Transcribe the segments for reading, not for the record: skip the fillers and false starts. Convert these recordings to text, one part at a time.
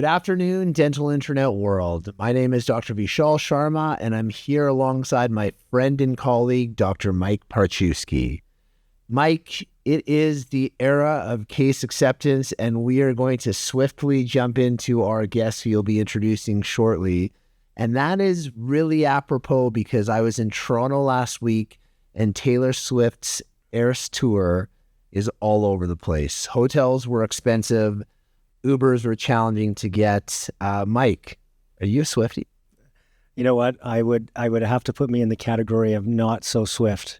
Good afternoon, dental internet world. My name is Dr. Vishal Sharma, and I'm here alongside my friend and colleague, Dr. Mike Parchewski. Mike, it is the era of case acceptance, and we are going to swiftly jump into our guest who you'll be introducing shortly. And that is really apropos because I was in Toronto last week, and Taylor Swift's Eras Tour is all over the place. Hotels were expensive. Ubers were challenging to get. Mike, are you a Swiftie? You know what? I would have to put me in the category of not so Swift.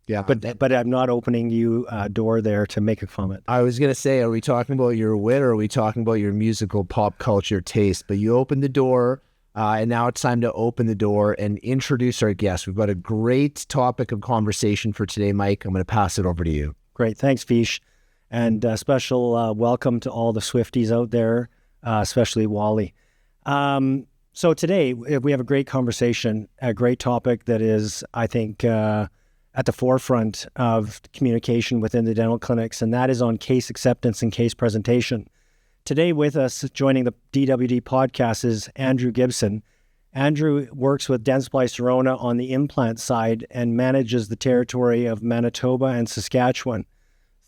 Yeah, but I'm not opening you a door there to make a comment. I was gonna say, are we talking about your wit or are we talking about your musical pop culture taste? But you opened the door, and now it's time to open the door and introduce our guest. We've got a great topic of conversation for today, Mike. I'm going to pass it over to you. Great, thanks, Vish. And special welcome to all the Swifties out there, especially Wally. So today we have a great conversation, a great topic that is, I think, at the forefront of communication within the dental clinics, and that is on case acceptance and case presentation. Today with us, joining the DWD podcast, is Andrew Gibson. Andrew works with Dentsply Sirona on the implant side and manages the territory of Manitoba and Saskatchewan.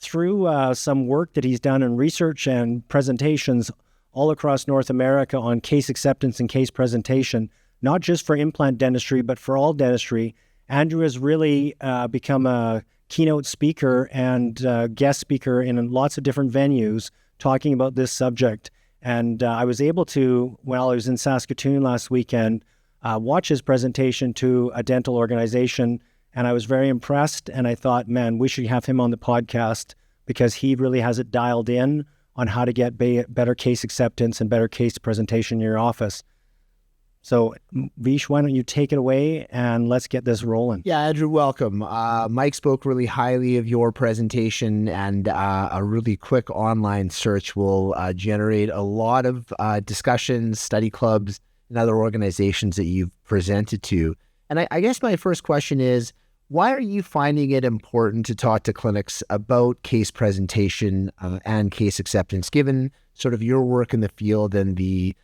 Through some work that he's done in research and presentations all across North America on case acceptance and case presentation, not just for implant dentistry, but for all dentistry, Andrew has really become a keynote speaker and guest speaker in lots of different venues talking about this subject. And I was able to, while I was in Saskatoon last weekend, watch his presentation to a dental organization. And I was very impressed, and I thought, man, we should have him on the podcast because he really has it dialed in on how to get better case acceptance and better case presentation in your office. So, Vish, why don't you take it away and let's get this rolling. Yeah, Andrew, welcome. Mike spoke really highly of your presentation, and a really quick online search will generate a lot of discussions, study clubs, and other organizations that you've presented to. And I guess my first question is, why are you finding it important to talk to clinics about case presentation and case acceptance, given sort of your work in the field and the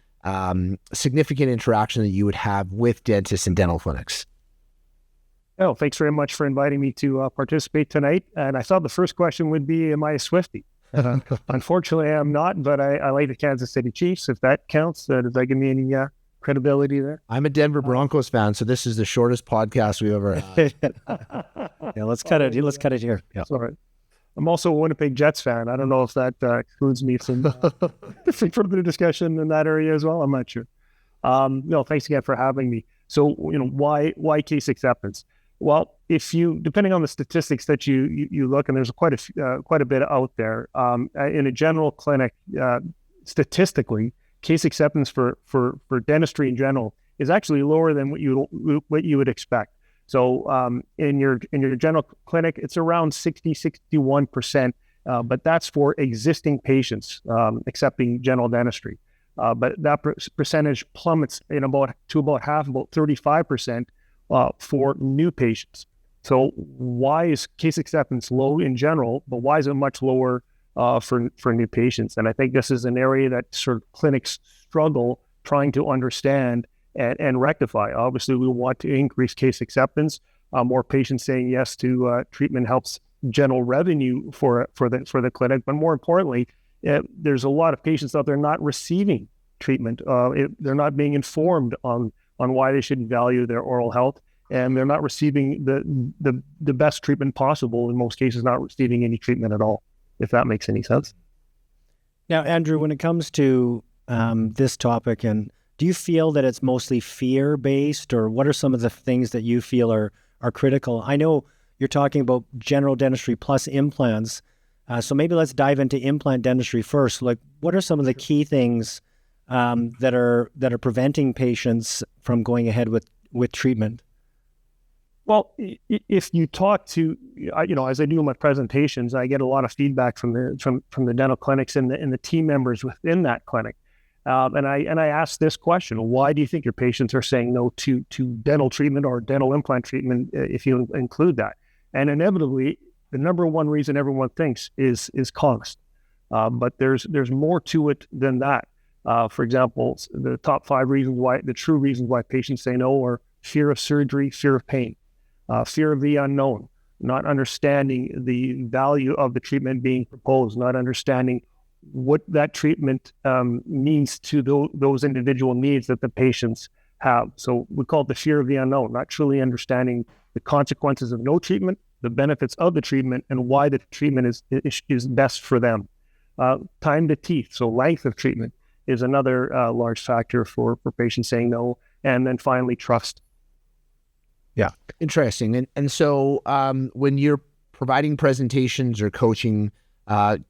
significant interaction that you would have with dentists and dental clinics? Oh, thanks very much for inviting me to participate tonight. And I thought the first question would be, am I a Swiftie? Unfortunately, I'm not, but I like the Kansas City Chiefs, if that counts. Does that give me any credibility there? I'm a Denver Broncos fan, so this is the shortest podcast we've ever had. Yeah, let's cut it here. Yeah. Sorry. I'm also a Winnipeg Jets fan. I don't know if that excludes me from further discussion in that area as well. I'm not sure. No, thanks again for having me. So, why case acceptance? Well, if you, depending on the statistics that you look, and there's quite a bit out there, in a general clinic, statistically, case acceptance for dentistry in general is actually lower than what you would expect. So in your general clinic, it's around 61%, but that's for existing patients accepting general dentistry. But that percentage plummets to about half, about 35% for new patients. So why is case acceptance low in general, but why is it much lower for new patients? And I think this is an area that sort of clinics struggle trying to understand and rectify. Obviously, we want to increase case acceptance. More patients saying yes to treatment helps general revenue for the clinic. But more importantly, there's a lot of patients out there not receiving treatment. They're not being informed on why they should value their oral health, and they're not receiving the best treatment possible. In most cases, not receiving any treatment at all, if that makes any sense. Now, Andrew, when it comes to this topic, and do you feel that it's mostly fear-based, or what are some of the things that you feel are critical? I know you're talking about general dentistry plus implants, so maybe let's dive into implant dentistry first. Like, what are some of the key things that are preventing patients from going ahead with treatment? Well, if you talk to, as I do in my presentations, I get a lot of feedback from the dental clinics and the team members within that clinic. And I ask this question: why do you think your patients are saying no to dental treatment or dental implant treatment, if you include that? And inevitably, the number one reason everyone thinks is cost. But there's more to it than that. For example, the top 5 reasons why, the true reasons why patients say no are fear of surgery, fear of pain, fear of the unknown, not understanding the value of the treatment being proposed, not understanding what that treatment means to those individual needs that the patients have. So we call it the fear of the unknown, not truly understanding the consequences of no treatment, the benefits of the treatment, and why the treatment is best for them. Time to teeth, so length of treatment, is another large factor for patients saying no. And then finally, trust. Yeah, interesting. And so when you're providing presentations or coaching,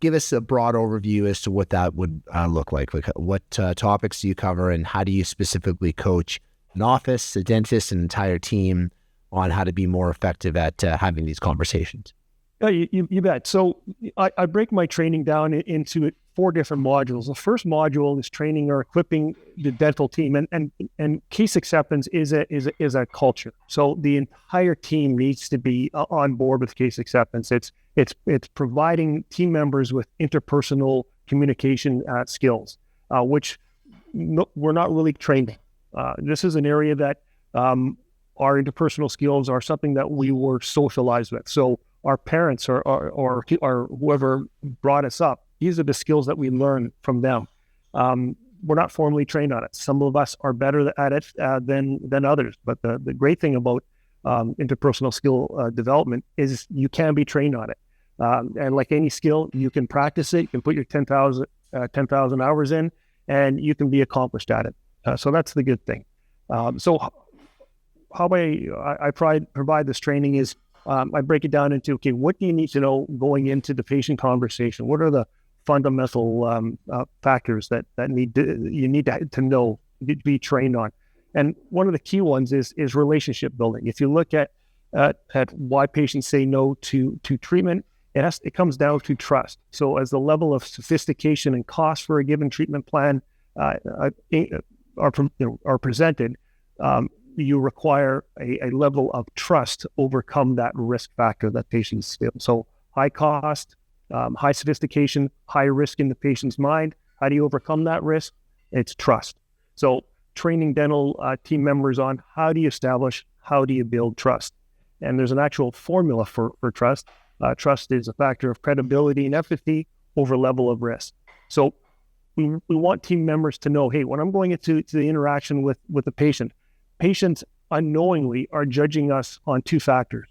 give us a broad overview as to what that would look like. Like what topics do you cover, and how do you specifically coach an office, a dentist, an entire team on how to be more effective at having these conversations? Yeah, you bet. So I break my training down into 4 different modules. The first module is training or equipping the dental team, and case acceptance is a culture. So the entire team needs to be on board with case acceptance. It's providing team members with interpersonal communication skills, which we're not really trained in. This is an area that our interpersonal skills are something that we were socialized with. So our parents or whoever brought us up, these are the skills that we learn from them. We're not formally trained on it. Some of us are better at it than others. But the great thing about interpersonal skill development is you can be trained on it. And like any skill, you can practice it. You can put your 10,000 hours in, and you can be accomplished at it. So that's the good thing. So how I provide this training is I break it down into, okay, what do you need to know going into the patient conversation? What are the fundamental factors that you need to know, to be trained on? And one of the key ones is relationship building. If you look at why patients say no to treatment, it comes down to trust. So as the level of sophistication and cost for a given treatment plan are presented, you require a level of trust to overcome that risk factor that patients feel. So high cost, high sophistication, high risk in the patient's mind. How do you overcome that risk? It's trust. So training dental team members on how do you build trust? And there's an actual formula for trust. Trust is a factor of credibility and empathy over level of risk. So we want team members to know, hey, when I'm going into the interaction with the patient, patients unknowingly are judging us on 2 factors,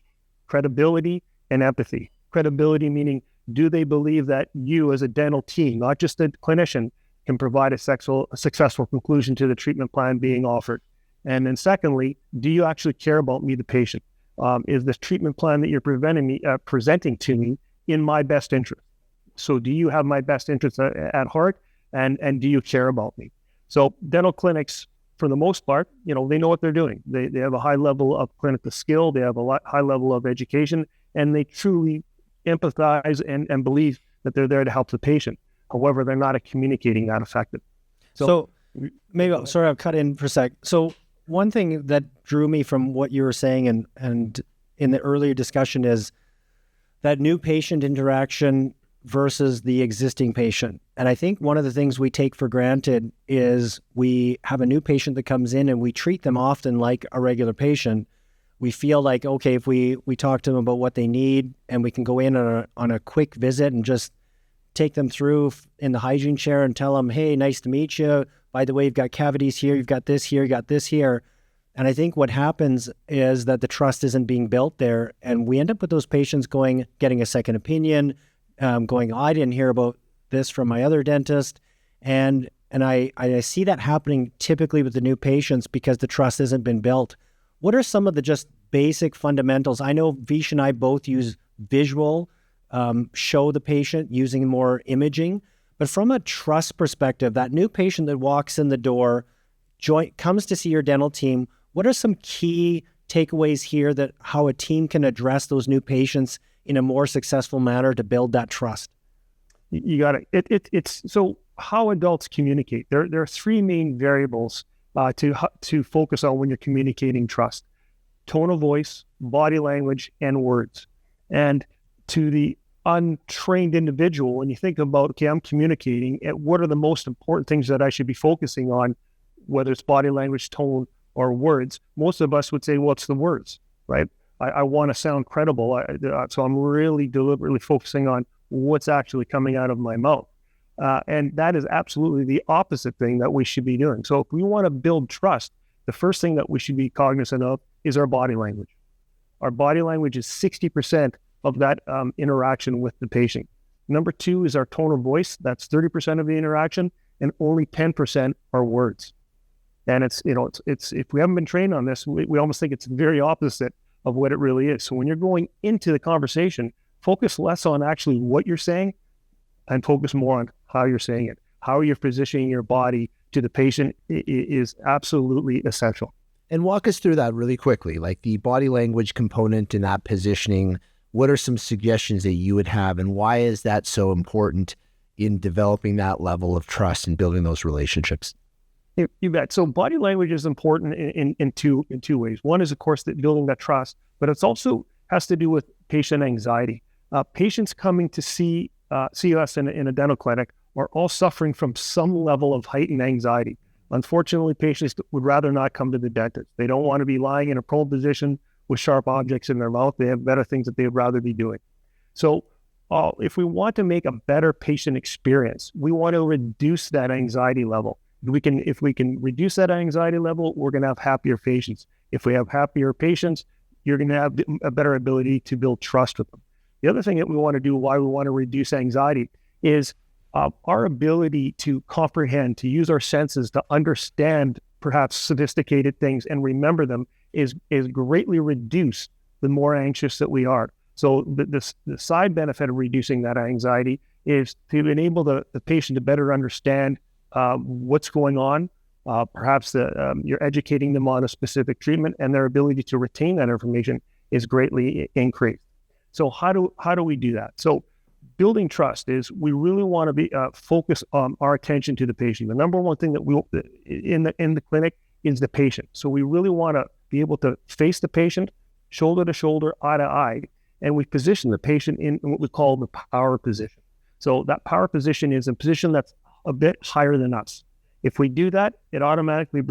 credibility and empathy. Credibility meaning, do they believe that you as a dental team, not just a clinician, can provide a successful conclusion to the treatment plan being offered? And then secondly, do you actually care about me, the patient? Is the treatment plan that you're presenting to me in my best interest? So do you have my best interest at heart? And do you care about me? So dental clinics, for the most part, they know what they're doing. They have a high level of clinical skill. They have a high level of education, and they truly empathize and believe that they're there to help the patient. However, they're not communicating that effective. So maybe, sorry, I'll cut in for a sec. So one thing that drew me from what you were saying and in the earlier discussion is that new patient interaction versus the existing patient. And I think one of the things we take for granted is we have a new patient that comes in and we treat them often like a regular patient. We feel like, okay, if we talk to them about what they need and we can go in on a quick visit and just take them through in the hygiene chair and tell them, hey, nice to meet you. By the way, you've got cavities here, you've got this here, you got this here. And I think what happens is that the trust isn't being built there. And we end up with those patients getting a second opinion, going, I didn't hear about this from my other dentist. And I see that happening typically with the new patients because the trust hasn't been built. What are some of the just basic fundamentals? I know Vish and I both use visual, show the patient using more imaging, but from a trust perspective, that new patient that walks in the door, comes to see your dental team, what are some key takeaways here that how a team can address those new patients in a more successful manner to build that trust? You got it. It's so how adults communicate. There are 3 main variables to focus on when you're communicating trust: tone of voice, body language, and words. And to the untrained individual, when you think about, okay, I'm communicating, what are the most important things that I should be focusing on, whether it's body language, tone, or words, most of us would say, well, it's the words, right? I want to sound credible. So I'm really deliberately focusing on what's actually coming out of my mouth. And that is absolutely the opposite thing that we should be doing. So if we want to build trust, the first thing that we should be cognizant of is our body language. Our body language is 60% of that interaction with the patient. Number 2 is our tone of voice. That's 30% of the interaction, and only 10% are words. And it's if we haven't been trained on this, we almost think it's very opposite of what it really is. So when you're going into the conversation, focus less on actually what you're saying and focus more on how you're saying it. How you're positioning your body to the patient is absolutely essential. And walk us through that really quickly, like the body language component in that positioning. What are some suggestions that you would have, and why is that so important in developing that level of trust and building those relationships? You bet. So body language is important in two ways. One is, of course, that building that trust, but it's also has to do with patient anxiety. Patients coming to see us in a dental clinic are all suffering from some level of heightened anxiety. Unfortunately, patients would rather not come to the dentist. They don't want to be lying in a prone position with sharp objects in their mouth. They have better things that they would rather be doing. So if we want to make a better patient experience, we want to reduce that anxiety level. If we can reduce that anxiety level, we're going to have happier patients. If we have happier patients, you're going to have a better ability to build trust with them. The other thing that we want to do, why we want to reduce anxiety, is our ability to comprehend, to use our senses to understand perhaps sophisticated things and remember them is greatly reduced the more anxious that we are. So the side benefit of reducing that anxiety is to enable the patient to better understand what's going on. Perhaps you're educating them on a specific treatment, and their ability to retain that information is greatly increased. So how do we do that? So building trust is we really want to be focus our attention to the patient. The number one thing that we in the clinic is the patient. So we really want to be able to face the patient, shoulder to shoulder, eye to eye, and we position the patient in what we call the power position. So that power position is a position that's a bit higher than us. If we do that, it automatically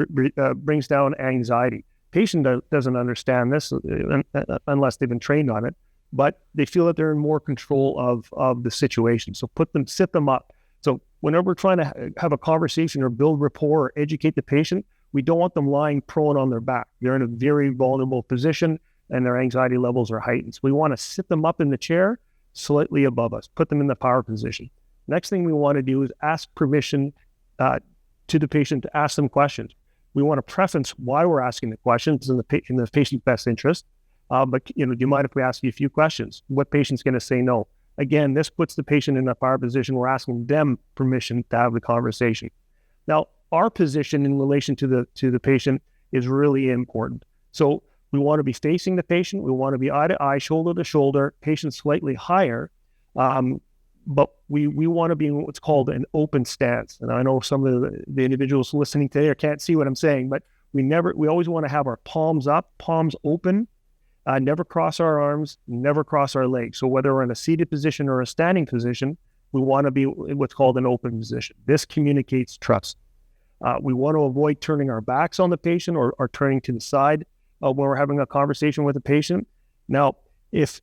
brings down anxiety. Patient doesn't understand this unless they've been trained on it, but they feel that they're in more control of the situation. So sit them up. So whenever we're trying to have a conversation or build rapport or educate the patient, we don't want them lying prone on their back. They're in a very vulnerable position and their anxiety levels are heightened. So we want to sit them up in the chair slightly above us, put them in the power position. Next thing we want to do is ask permission to the patient to ask them questions. We want to preference why we're asking the questions in the patient's best interest. But do you mind if we ask you a few questions? What patient's going to say no? Again, this puts the patient in a power position. We're asking them permission to have the conversation. Now, our position in relation to the patient is really important. So we want to be facing the patient. We want to be eye to eye, shoulder to shoulder, patient slightly higher. But we want to be in what's called an open stance. And I know some of the individuals listening today can't see what I'm saying, but we always want to have our palms up, palms open, never cross our arms, never cross our legs. So whether we're in a seated position or a standing position, we want to be in what's called an open position. This communicates trust. We want to avoid turning our backs on the patient or turning to the side when we're having a conversation with the patient. Now, if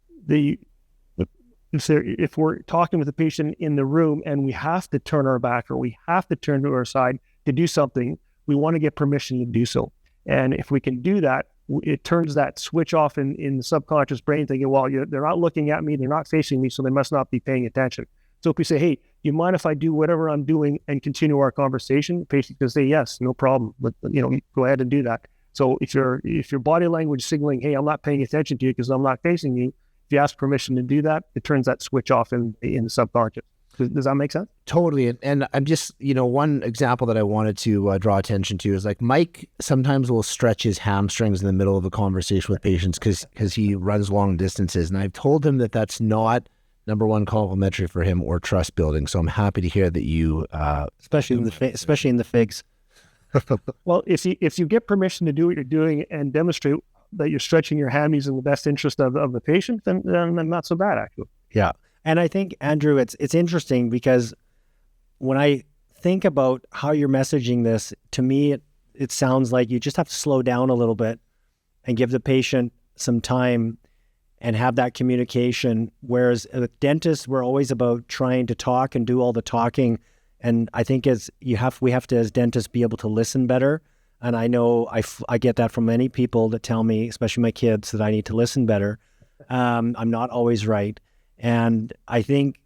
we're talking with the patient in the room and we have to turn our back or we have to turn to our side to do something, we want to get permission to do so. And if we can do that, it turns that switch off in the subconscious brain thinking, well, they're not looking at me, they're not facing me, so they must not be paying attention. So if we say, hey, do you mind if I do whatever I'm doing and continue our conversation? The patient can say, yes, no problem. But go ahead and do that. So if your body language signaling, hey, I'm not paying attention to you because I'm not facing you, if you ask permission to do that, it turns that switch off in the subconscious. Does that make sense? Totally. And I'm just, one example that I wanted to draw attention to is like Mike sometimes will stretch his hamstrings in the middle of a conversation with patients because he runs long distances. And I've told him that that's not number one complimentary for him or trust building. So I'm happy to hear that you, especially in the figs. Well, if you get permission to do what you're doing and demonstrate that you're stretching your hammies in the best interest of the patient, then not so bad, actually. Yeah. And I think, Andrew, it's interesting because when I think about how you're messaging this, to me, it sounds like you just have to slow down a little bit and give the patient some time and have that communication. Whereas with dentists, we're always about trying to talk and do all the talking. And I think we have to, as dentists, be able to listen better. And I know I get that from many people that tell me, especially my kids, that I need to listen better. I'm not always right. And I think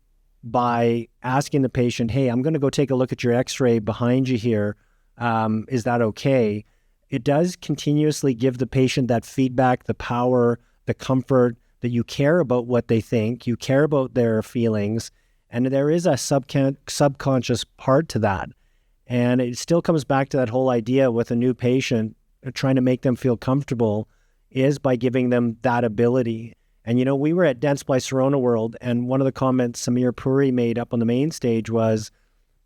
by asking the patient, hey, I'm going to go take a look at your x-ray behind you here. Is that okay? It does continuously give the patient that feedback, the power, the comfort that you care about what they think, you care about their feelings, and there is a subconscious part to that. And it still comes back to that whole idea with a new patient, trying to make them feel comfortable is by giving them that ability. And, we were at Dentsply Sirona World, and one of the comments Samir Puri made up on the main stage was,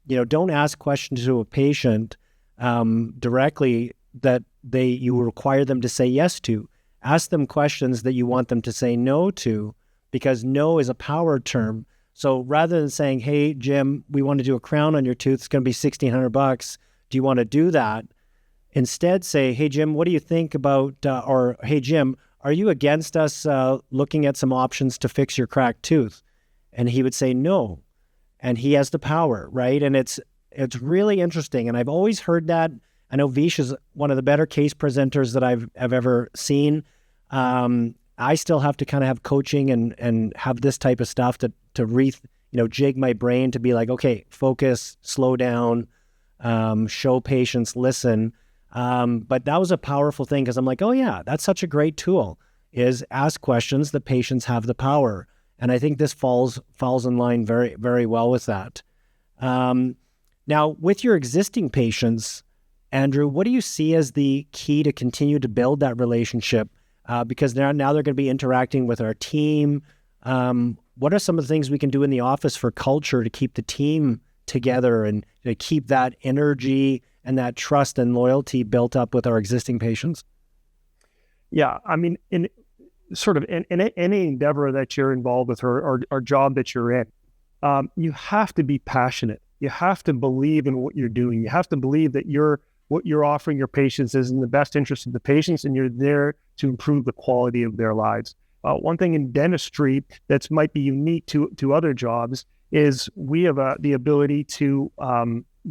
don't ask questions to a patient directly that you require them to say yes to. Ask them questions that you want them to say no to, because no is a power term. So rather than saying, hey, Jim, we want to do a crown on your tooth, it's going to be $1,600. Do you want to do that? Instead say, hey, Jim, what do you think about, or hey, Jim, are you against us looking at some options to fix your cracked tooth? And he would say no. And he has the power, right? And it's really interesting. And I've always heard that. I know Vish is one of the better case presenters that I've ever seen. I still have to kind of have coaching and have this type of stuff to jig my brain to be like, okay, focus, slow down, show patience, listen. But that was a powerful thing because I'm like, oh yeah, that's such a great tool, is ask questions. The patients have the power. And I think this falls in line very, very well with that. Now, with your existing patients, Andrew, what do you see as the key to continue to build that relationship? Because now they're going to be interacting with our team. What are some of the things we can do in the office for culture to keep the team together and to keep that energy and that trust and loyalty built up with our existing patients? Yeah, I mean, in any endeavor that you're involved with or job that you're in, you have to be passionate. You have to believe in what you're doing. You have to believe that what you're offering your patients is in the best interest of the patients, and you're there to improve the quality of their lives. One thing in dentistry that might be unique to other jobs is we have the ability to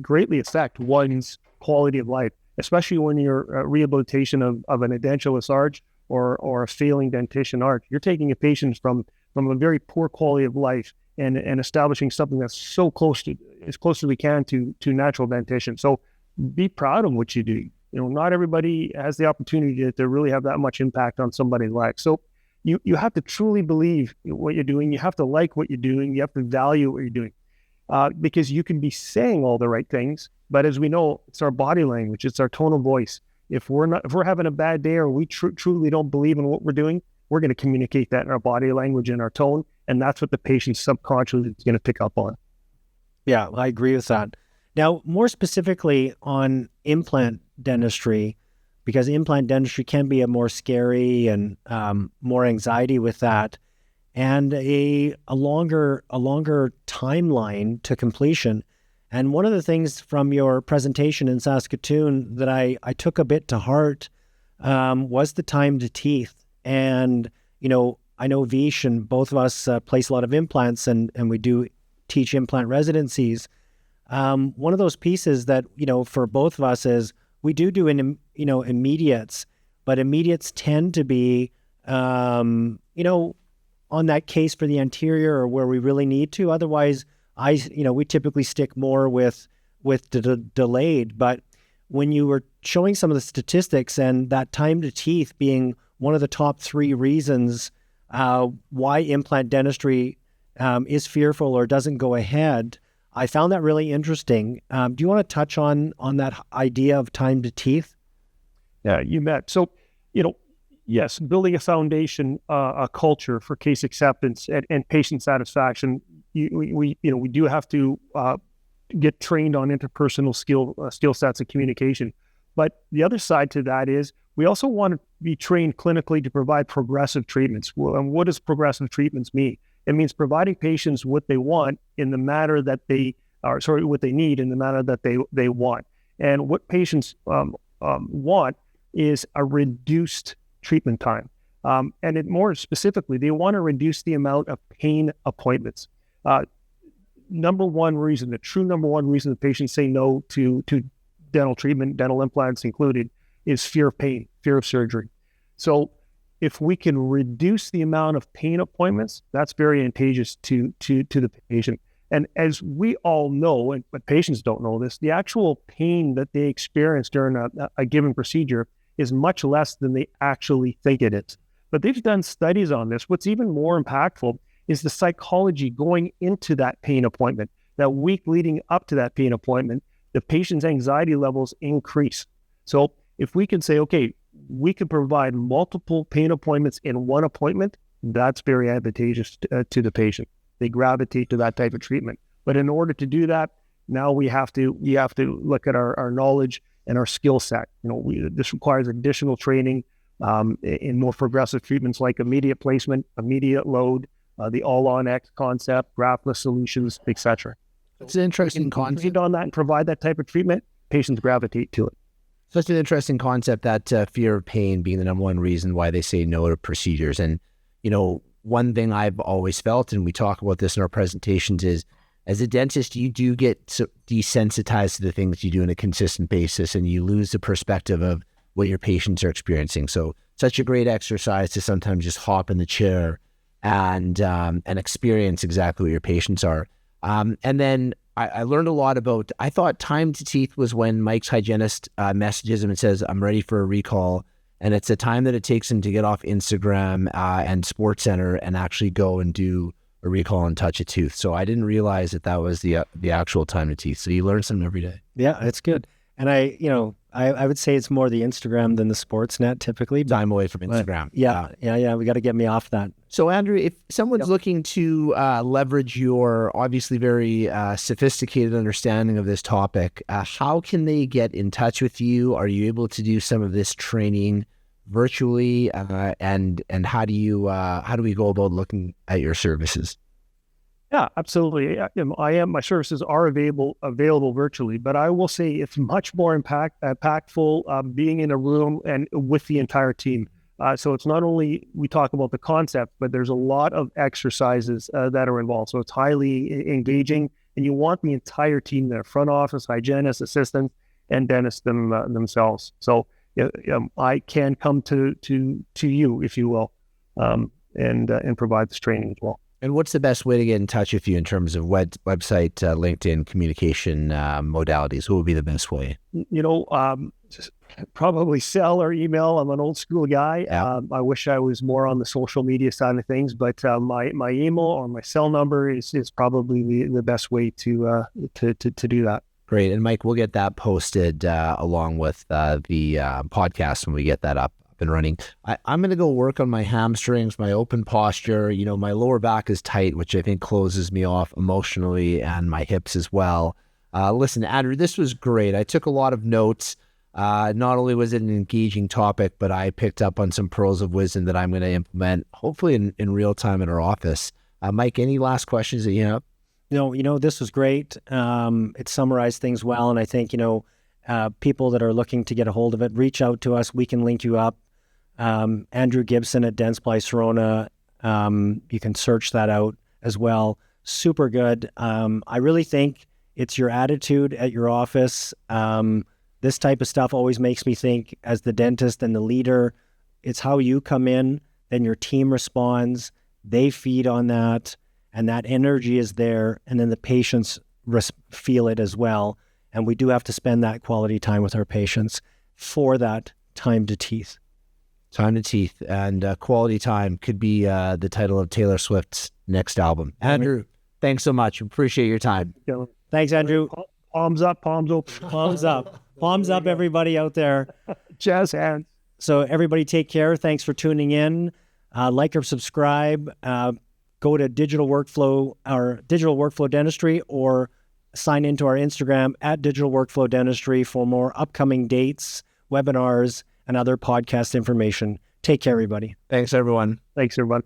greatly affect one's quality of life, especially when you're rehabilitation of an edentulous arch or a failing dentition arch. You're taking a patient from a very poor quality of life and establishing something that's so close to, as close as we can to natural dentition. So be proud of what you do. Not everybody has the opportunity to really have that much impact on somebody's life. So you have to truly believe what you're doing. You have to like what you're doing. You have to value what you're doing. Because you can be saying all the right things, but as we know, it's our body language, it's our tone of voice. If we're having a bad day or we truly don't believe in what we're doing, we're going to communicate that in our body language and our tone, and that's what the patient subconsciously is going to pick up on. Yeah, I agree with that. Now, more specifically on implant dentistry, because implant dentistry can be a more scary and more anxiety with that, and a longer timeline to completion. And one of the things from your presentation in Saskatoon that I took a bit to heart was the time to teeth. And, I know Vish and both of us place a lot of implants and we do teach implant residencies. One of those pieces that, for both of us is we do immediates, but immediates tend to be, on that case for the anterior or where we really need to. Otherwise, we typically stick more with the delayed. But when you were showing some of the statistics and that time to teeth being one of the top 3 reasons why implant dentistry is fearful or doesn't go ahead, I found that really interesting. Do you want to touch on that idea of time to teeth? Yeah, you bet. So, yes, building a foundation, a culture for case acceptance and patient satisfaction. We do have to get trained on interpersonal skill sets and communication. But the other side to that is we also want to be trained clinically to provide progressive treatments. Well, and what does progressive treatments mean? It means providing patients what they want in the manner that what they need in the manner that they want. And what patients want is a reduced treatment time. And more specifically, they want to reduce the amount of pain appointments. The true number one reason that patients say no to dental treatment, dental implants included, is fear of pain, fear of surgery. So if we can reduce the amount of pain appointments, that's very advantageous to the patient. And as we all know, but patients don't know this, the actual pain that they experience during a given procedure is much less than they actually think it is. But they've done studies on this. What's even more impactful is the psychology going into that pain appointment. That week leading up to that pain appointment, the patient's anxiety levels increase. So if we can say, okay, we can provide multiple pain appointments in one appointment, that's very advantageous to the patient. They gravitate to that type of treatment. But in order to do that, now we have to look at our knowledge and our skill set. This requires additional training in more progressive treatments like immediate placement, immediate load, the all-on-X concept, graftless solutions, etc. It's an interesting concept on that and provide that type of treatment. Patients gravitate to it. Such an interesting concept, that fear of pain being the number one reason why they say no to procedures. And, one thing I've always felt, and we talk about this in our presentations, is as a dentist, you do get desensitized to the things you do on a consistent basis, and you lose the perspective of what your patients are experiencing. So such a great exercise to sometimes just hop in the chair and experience exactly what your patients are. And then I learned a lot about, I thought time to teeth was when Mike's hygienist messages him and says, I'm ready for a recall. And it's the time that it takes him to get off Instagram and SportsCenter and actually go and do a recall and touch a tooth. So I didn't realize that was the actual time to teeth. So you learn something every day. Yeah, it's good. And I would say it's more the Instagram than the Sportsnet typically. Time away from Instagram. Yeah. We got to get me off that. So Andrew, if someone's looking to leverage your obviously very sophisticated understanding of this topic, how can they get in touch with you? Are you able to do some of this training virtually? And how do we go about looking at your services? Yeah, absolutely. My services are available virtually, but I will say it's much more impactful being in a room and with the entire team. So it's not only we talk about the concept, but there's a lot of exercises that are involved. So it's highly engaging, and you want the entire team there: front office, hygienists, assistants, and dentists themselves. So I can come to you, if you will, and provide this training as well. And what's the best way to get in touch with you in terms of website, LinkedIn, communication modalities? What would be the best way? Probably cell or email. I'm an old school guy. Yeah. I wish I was more on the social media side of things, but my email or my cell number is probably the best way to do that. Great. And Mike, we'll get that posted along with the podcast when we get that up and running. I'm going to go work on my hamstrings, my open posture. My lower back is tight, which I think closes me off emotionally, and my hips as well. Listen, Andrew, this was great. I took a lot of notes. Not only was it an engaging topic, but I picked up on some pearls of wisdom that I'm going to implement, hopefully in real time in our office. Mike, any last questions that you have? This was great. It summarized things well. And I think, people that are looking to get a hold of it, reach out to us. We can link you up. Andrew Gibson at Dentsply Sirona. You can search that out as well. Super good. I really think it's your attitude at your office. This type of stuff always makes me think, as the dentist and the leader, it's how you come in, then your team responds, they feed on that, and that energy is there, and then the patients feel it as well. And we do have to spend that quality time with our patients for that time to teeth. Time to teeth and quality time could be the title of Taylor Swift's next album. Andrew, thanks so much. Appreciate your time. Thanks, Andrew. Palms up, palms open. Palms up. Palms up, everybody out there. Jazz hands. So everybody take care. Thanks for tuning in. Like or subscribe. Go to Digital Workflow Dentistry, or sign into our Instagram at Digital Workflow Dentistry for more upcoming dates, webinars, and other podcast information. Take care, everybody. Thanks, everyone. Thanks, everyone.